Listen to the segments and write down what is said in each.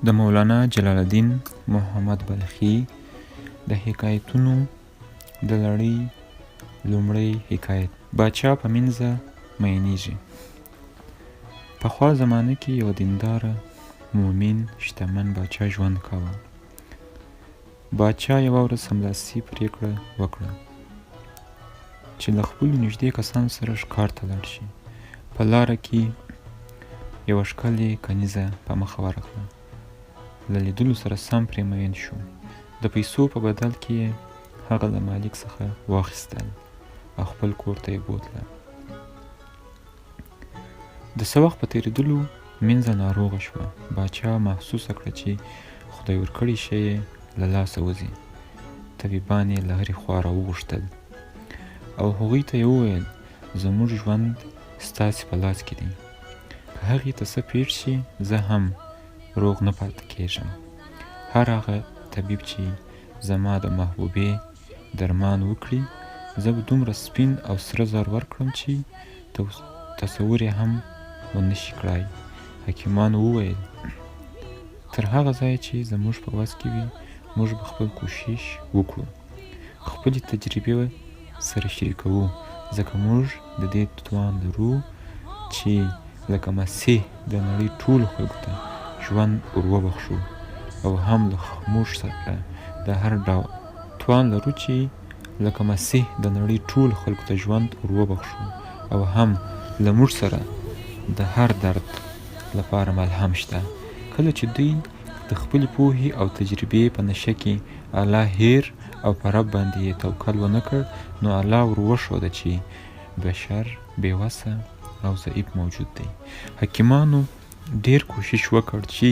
د مولانا جلال الدین محمد بلخي د حکایتونو د لړۍ لومړی حکایت. باچا په مینځه مینیږي. پخوا زمانه کې یو دینداره مومن شتمن باچا ژوند کاوه. باچا یوه ورځ سملاسي پرېکړه وکړه چې له خپلو نږدې کسانو سره ښکار ته لاړ شي. په لاره کې یوه ښکلې کنیزه په مخه ورغله. له لیدلو سره سم پرې مین شو. د پیسو په بدل کې یې هغه له مالک څخه واخیستل او خپل کور ته یې بوتله. د څه وخت په تېرېدلو مینځه ناروغه شوه. باچا محسوسه کړه چې خدای ورکړي شی یې له لاسه وځي. طبیبان یې له هرې خوا راوغوښتل او هغوی ته یې وویل زموږ ژوند ستاسې په لاس کې دی. که هغې ته څه پېښ شي زه هم روغ نه پاتې کېږم. هر هغه طبیب چې زما د محبوبې درمان وکړي زه به دومره سپین او سره زر ورکړم چې تصور یې هم ونه شي کړای. حکیمانو وویل تر هغه ځایه چې زموږ په وس کې وي موږ به خپل کوشش وکړو. خپلې تجربې سره شریکوو ځکه موږ د دې توان لرو چې لکه مسیح د نړۍ ټولو خلکو ته ژوند وروبخښو او هم له موږ سره د هر ډول توان لرو چې لکه مسیح د نړۍ ټولو خلکو ته ژوند وروبخښو او هم له موږ سره د هر درد لپاره ملهم شته. کله چې دوی د خپلې پوهې او تجربې په نشه کې الله هیر او په رب باندې یې توکل ونه کړ نو الله ور وښوده چې بشر بېوسه او ضعیف موجود دی. حکیمانو ډېر کوشش وکړ چې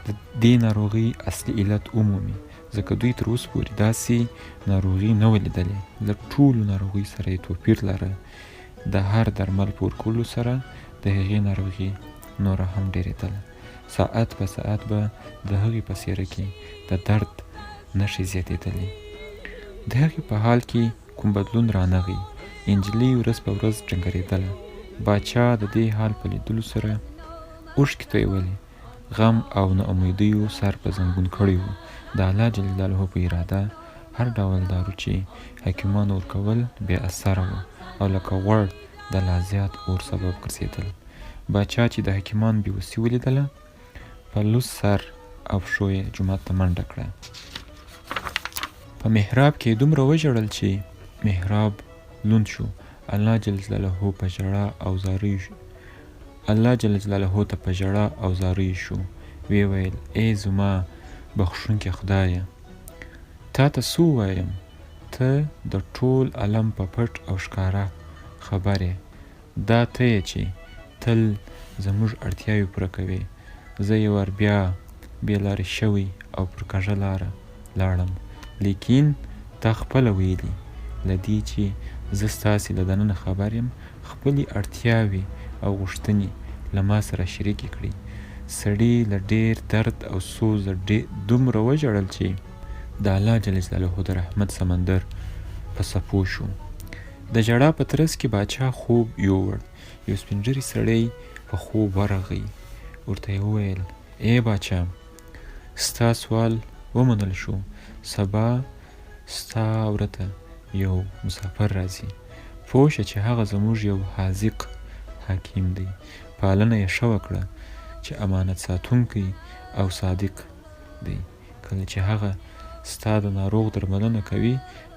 د دې ناروغۍ اصلي علت ومومي ځکه دوی تر اوسه پورې داسې ناروغي نه وه لیدلې. له ټولو ناروغیو سره یې توپیر لره. د هر درمل په ورکولو سره د هغې ناروغي نوره هم ډېرېدله. ساعت په ساعت به د هغې په څېره کې د درد نښې زیاتېدلې. د هغې په حال کې کوم بدلون رانغی. نجلۍ ورځ په ورځ ډنګرېدله. باچا د دې حال په لیدلو سره اوښکې تویولې. غم او ناامیدیو سر په زنګون کړی و. د الله جل جلاله په اراده هر ډول دارو چې حکیمانو ورکول بې اثره و او لکه غوړ د لا زیات اور سبب ګرځېدل. باچا چې د حکیمانو بېوسي ولیدله په لوڅ سر او پښو یې جومات ته منډه کړه. په محراب کې یې دومره وژړل چې محراب لوند شو. الله جل جلاله په ژړا او زاریو الله جل جلاله ته په ژړا او زاریو شو. ویې ویل ای زما بخښونکی خدایه تا ته څه ووایم؟ ته د ټول عالم په پټ او ښکاره خبر یې. دا ته یې چې تل زموږ اړتیاوې پوره کوې. زه یو وار بیا بې لارې شوی او پر کږه لاره لاړم لیکن تا خپله ویلي له دې چې زه ستاسې له دننه خبر یم خپلې اړتیاوې او غوښتنې له ما سره شریکې کړي. سړي له ډېر درد او سوزه دومره وژړل چې د الله جل جلاله د رحمت سمندر په څپو شو. د ژړا په ترڅ کې باچا خوب یووړ. یو سپین ږیری سړی په خوب ورغی. ورته یې وویل ای باچا ستا سوال ومنل شو. سبا ستا وره ته یو مسافر راځي. پوه شه چې هغه زموږ یو حاذق حکیم دی. پالنه یې ښه وکړه چې امانت ساتونکی او صادق دی. کله چې هغه ستا د ناروغ درملنه کوي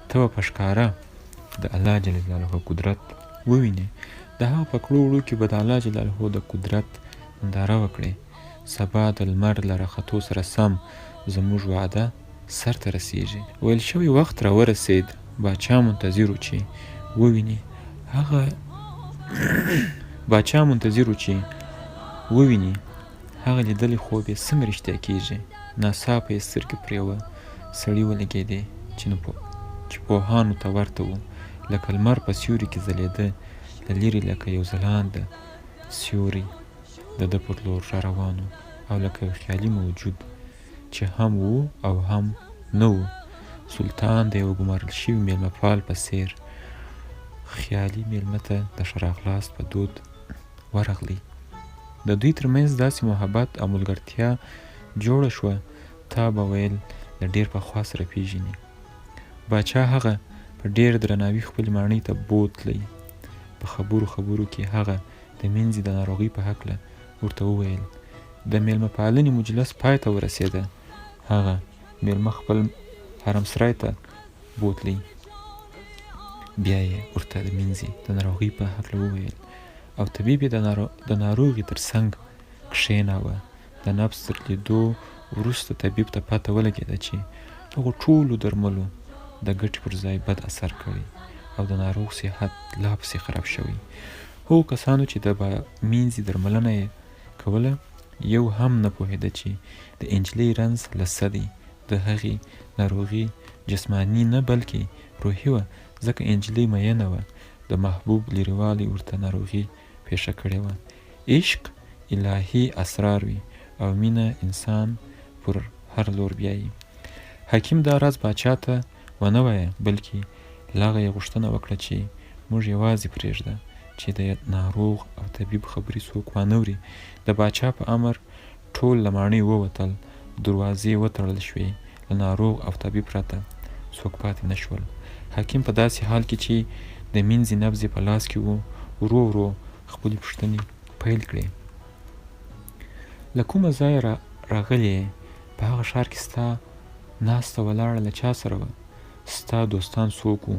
ته به په ښکاره د الله جل جلاله قدرت ووینې. د هغه په کړو وړو کې به د الله جل جلاله د قدرت ننداره وکړې. سبا د لمر له راختو سره سم زموږ وعده سرته رسیږي. ویل شوی وخت را ورسید. باچا منتظر و چې وویني هغه لیدلی خوب یې څنګه رښتیا کېږي. ناڅاپه یې سترګې پرې یوه سړي ولګېدې چې پوهانو ته ورته و. لکه لمر په سیوري کې ځلېده. له لرې لکه یو ځلانده سیوری د ده پر لور را روان و او لکه یو خیالي موجود چې هم و او هم نه و. سلطان د یوه ګمارل شوي میلمه پال په څېر خیالي میلمه ته د ښه راغلاست په دود ورغلی. د دوی ترمنځ داسې محبت او ملګرتیا جوړه شوه تا به ویل د ډېر پخوا سره پیژني. باچا هغه په ډېر درناوي خپلې ماڼۍ ته بوتلی. په خبرو کې هغه د مینځي د ناروغۍ په هکله ورته وویل. د میلمه پالنې مجلس پای ته ورسېده. هغه میلمه خپل حرمسرای ته بوتلی. بیا یې ورته د مینځي د ناروغۍ په هکله وویل او طبیب یې د ناروغي تر څنګ کښېناوه. د نبض تر لیدو وروسته طبیب ته پته ولګېده چې هغو ټولو درملو د ګټې پر ځای بد اثر کړی او د ناروغ صحت لا پسې خراب شوی. هغو کسانو چې د مینځي درملنه یې کوله یو هم نه پوهېده چې د انجلۍ رنځ له څه دی. د هغې ناروغي جسماني نه بلکې روحي وه، ځکه انجلۍ مینه وه. د محبوب لرېوالی ورته ناروغي پیښه کړې وه. عشق الهي اسرار وي او مینه انسان پر هر لور بیایي. حکیم دا راز باچا ته ونه وایه بلکې له هغه یې غوښتنه وکړه چې موږ یوازې پرېږده چې د ناروغ او طبیب خبرې څوک وانهوري. د باچا په امر ټول له ماڼۍ ووتل. دروازې وتړل شوې. له ناروغ او طبیب پرته څوک پاتې نه شول. حکیم په داسې حال کې چې د مینځي نبض په لاس کې و ورو ورو خپلې پوښتنې پیل کړې. له کومه ځایه راغلې؟ په هغه ښار کې ستا ناسته ولاړه له چا سره وه؟ ستا دوستان څوک وو؟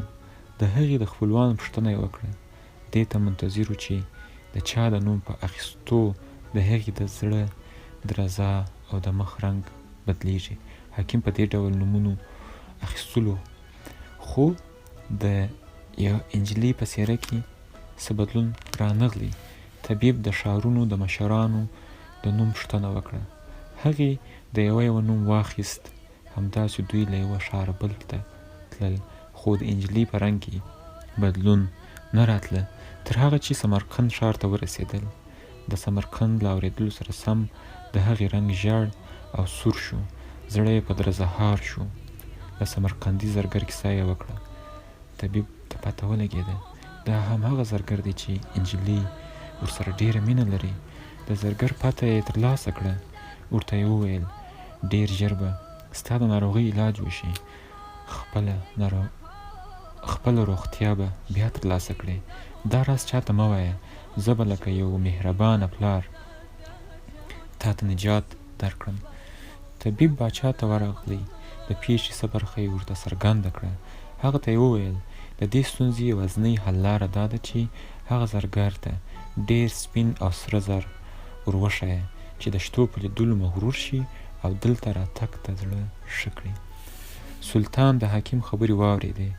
د هغې د خپلوانو پوښتنه یې وکړه. دې ته منتظر و چې د چا د نوم په اخیستو د هغې د زړه درزا او د مخ رنګ بدلیږي. حکیم په دې ډول نومونو اخیستلو خو د یو انجلۍ په څېره کې څه بدلون رانغلی. طبیب د ښارونو د مشرانو د نوم پوښتنه وکړه. هغې د یوه نوم واخیست. همداسې دوی له یوه ښاره بل ته تلل خو د انجلۍ په رنګ کې بدلون نه راتله تر هغه چې سمرقند ښار ته ورسېدل. د سمرقند له اورېدلو سره سم د هغې رنګ ژړ او سور شو. زړه یې په درزهار شو. د سمرقندي زرګر کیسه یې وکړه. طبیب ته پته ولګېده دا همهغه زرګر دی چې انجلۍ ورسره ډېره مینه لري. د زرګر پته یې ترلاسه کړه. ورته یې وویل ډېر ژر به ستا د ناروغۍ علاج وشي. خپله روغتیا به بیا ترلاسه کړې. دا راز چاته مه وایه. زه به لکه یو مهربانه پلار تا ته نجات درکړم. طبیب باچا ته ورغلی. د پیښې څه برخه یې ورته څرګنده کړه. هغه ته یې وویل د دې ستونزې یوازینۍ حل لاره دا ده چې هغه زرګر ته ډېر سپین او سره زر ور وښیه چې د شتو په لیدلو مغرور شي او دلته راتګ ته زړه ښه کړي. سلطان د حکیم خبرې واورېدې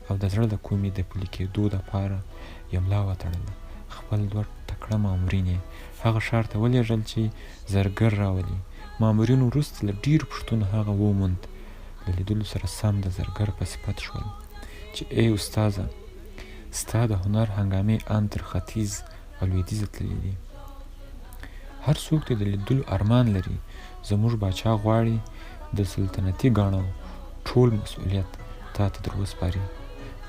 او د زړه له کومې د پلي کېدو دپاره یې ملا وتړله. خپل دوه تکړه مامورین یې هغه ښار ته ولېږل چې زرګر راولي. مامورینو وروسته له ډېرو پوښتنو هغه وموند. له لیدلو سره سم د زرګر په صفت شول چې ای استاذه ستا د هنر هنګامې ان تر ختیځ او لویدیځه تللي دي. هر څوک د لیدلو ارمان لري. زموږ باچا غواړي د سلطنتي ګاڼو ټول مسؤلیت تا ته در وسپاري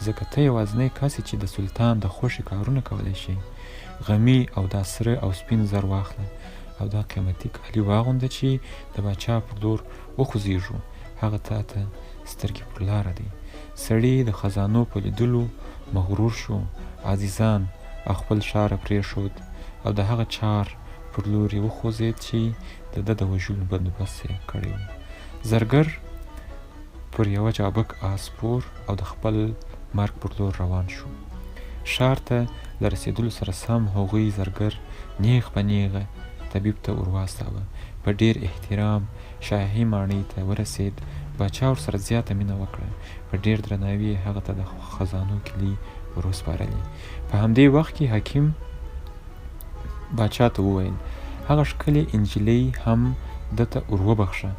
ځکه ته یوازینی کس چې د سلطان د خوښې کارونه کولی شي. غمي او دا سره او سپین زر واخله او دا قیمتي کالي واغونده چې د باچا پر لور وخوځېږو. هغه تا ته سترګې پر لاره دی. سړي د خزانو په لیدلو مغرور شو. عزیزان او خپل ښار پرېښود او د هغه چار پر لور یې وخوځېد چې د ده د وژلو بندوبست یې کړی و. زرګر پر یوه چابک آس سپور او د خپل مرګ پر لور روان شو. ښار ته له رسېدلو سره سم هغوی زرګر نیغ په نیغه طبیب ته ور واستاوه. په ډېر احترام شاهي ماڼۍ ته ورسېد. باچا ورسره زیاته مینه وکړه. په ډېر درناوي یې هغه ته د خزانو کلي ور وسپارلې. په همدې وخت کې حکیم باچا ته وویل هغه ښکلې انجلۍ هم ده ته ور وبخښه.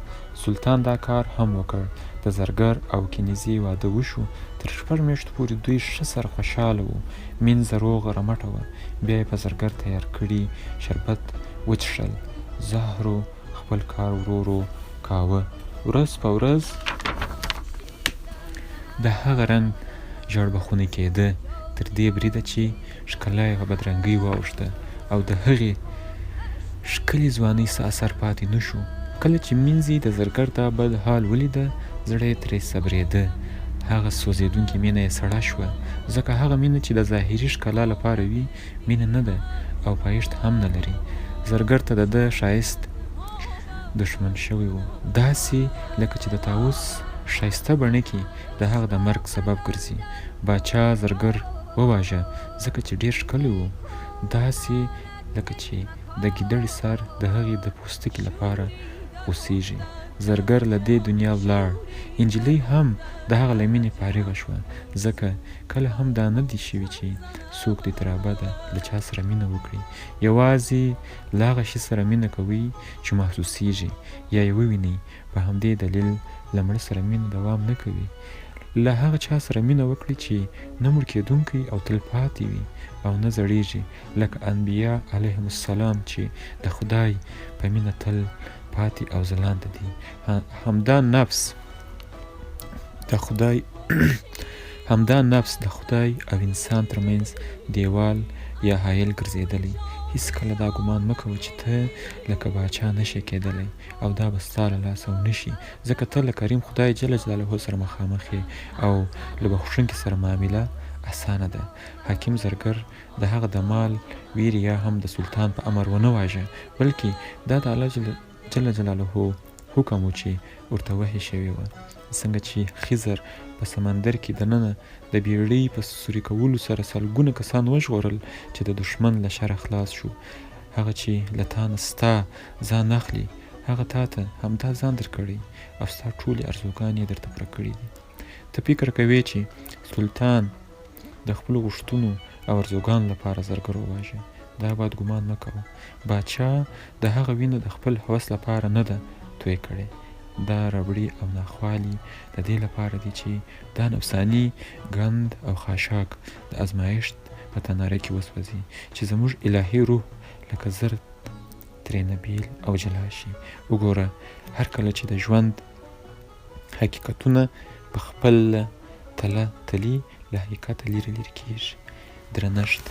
سلطان دا کار هم وکړ. د زرګر او کنیزي واده وشو. تر 6 میاشتو پورې دوی ښه سره خوشحاله وو. مینځه روغه رمټه وه. بیا یې په زرګر تیار کړي شربت وڅښل. زهرو خپل کار ورو ورو کاوه. ورځ په ورځ د هغه رنګ ژړبخونی کېده تر دې بریده چې ښکلا یې په بدرنګۍ واوښته او د هغې ښکلې ځوانۍ څه اثر پاتې نه شو. کله چې مینځي د زرګر دا بد حال ولیده، زړه یې ترې صبرېده. هغه سوځېدونکې مینه یې سړه شوه، ځکه هغه مینه چې د ظاهري ښکلا لپاره وي مینه نه ده او پایښت هم نه لري. زرګر ته د ده ښایست دښمن شوی و، داسې لکه چې د طاووس ښایسته بڼکې د هغه د مرګ سبب ګرځي. باچا زرګر وواژه ځکه چې ډېر ښکلی و، داسې لکه چې د ګیدړې سر د هغې د پوستکي لپاره اوسېږي. زرګر له دې دنیا ولاړ. انجلۍ هم د هغه له مینې فارغه شوه، ځکه کله هم دا نه دي شوي چې څوک دې تر ابده له چا سره مینه وکړي. یوازې له هغه شي سره مینه کوئ چې محسوسیږي یا یې ووینئ. په همدې دلیل له مړه سره مینه دوام نه کوي. له هغه چا سره مینه وکړئ چې نه مړ کېدونکی او تل پاتې وي او نه زړیږي، لکه انبیا علیهم السلام چې د خدای په مینه تل پاتې او ځلانده دي. همدا نفس د خدای او انسان ترمنځ دیوال یا حایل ګرځېدلی. هیڅکله دا ګمان مه کوه چې ته لکه باچا نشې کېدلی او دا به ستا له لاسه ونشي، ځکه ته له کریم خدای جل جلاله سره مخامخ یې او له بخښونکي سره معامله اسانه ده. حکیم زرګر د هغه د مال ویرې یا هم د سلطان په امر ونه واژه، بلکې دا د الله جل جلاله حکم و چې ورته وحی شوی و. څنګه چې خضر په سمندر کې دننه د بیړۍ په سوري کولو سره سلګونه کسان وژغورل چې د دښمن له شره خلاص شو. هغه چې له تا نه ستا ځان اخلي، هغه تا ته همدا ځان درکړی او ستا ټولې ارزوګانې یې درته پوره کړي دي. ته فکر کوې چې سلطان د خپلو غوښتنو او ارزوګانو لپاره زرګر وواژه. دا بد ګمان مه کوه. باچا د هغه وینه د خپل هوس لپاره نه ده توی کړې. دا ربړي او ناخوالي د دې لپاره دي چې دا نفساني ګند او خاشاک د ازمایښت په تناره کې وسوځي، چې زموږ الهي روح لکه زر ترېنه بیل او جلا شي. وګوره، هر کله چې د ژوند حقیقتونه په خپل تله تلي له حقیقته لرې کېږي. درنښت.